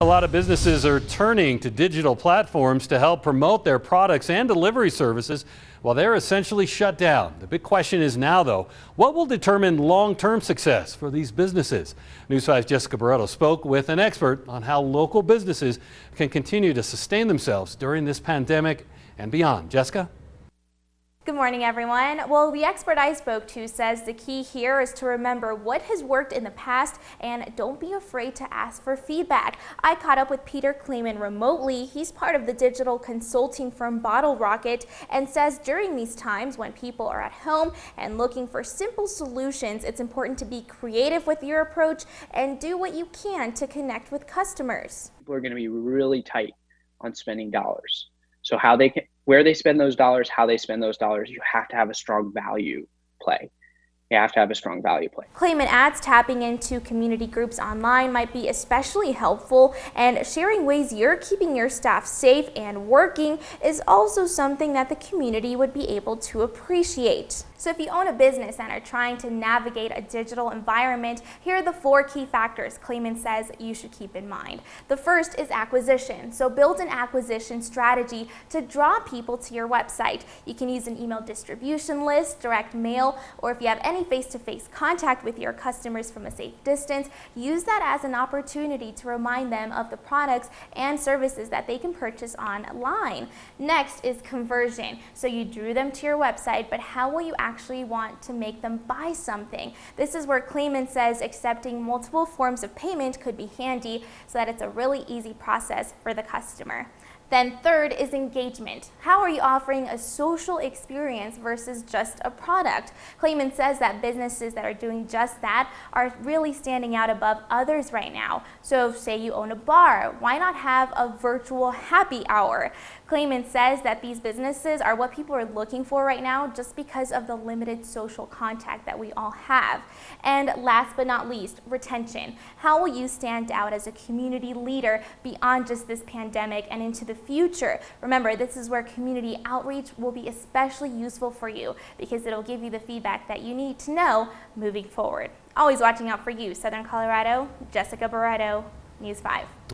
A lot of businesses are turning to digital platforms to help promote their products and delivery services while they're essentially shut down. The big question is now, though, what will determine long-term success for these businesses? News 5's Jessica Barreto spoke with an expert on how local businesses can continue to sustain themselves during this pandemic and beyond. Jessica? Good morning, everyone. Well, the expert I spoke to says the key here is to remember what has worked in the past and don't be afraid to ask for feedback. I caught up with Peter Kleeman remotely. He's part of the digital consulting firm Bottle Rocket and says during these times when people are at home and looking for simple solutions, it's important to be creative with your approach and do what you can to connect with customers. People are going to be really tight on spending dollars. So where they spend those dollars, how they spend those dollars, you have to have a strong value play. You have to have a strong value play. Kleeman adds tapping into community groups online might be especially helpful, and sharing ways you're keeping your staff safe and working is also something that the community would be able to appreciate. So if you own a business and are trying to navigate a digital environment, here are the 4 key factors Kleeman says you should keep in mind. The first is acquisition. So build an acquisition strategy to draw people to your website. You can use an email distribution list, direct mail, or if you have any face-to-face contact with your customers from a safe distance, use that as an opportunity to remind them of the products and services that they can purchase online. Next is conversion. So you drew them to your website, but how will you actually want to make them buy something? This is where Kleeman says accepting multiple forms of payment could be handy so that it's a really easy process for the customer. Then third is engagement. How are you offering a social experience versus just a product? Kleeman says that businesses that are doing just that are really standing out above others right now. So say you own a bar, why not have a virtual happy hour? Kleeman says that these businesses are what people are looking for right now just because of the limited social contact that we all have. And last but not least, retention. How will you stand out as a community leader beyond just this pandemic and into the future? Remember, this is where community outreach will be especially useful for you because it'll give you the feedback that you need to know moving forward. Always watching out for you, Southern Colorado. Jessica Barreto, News 5.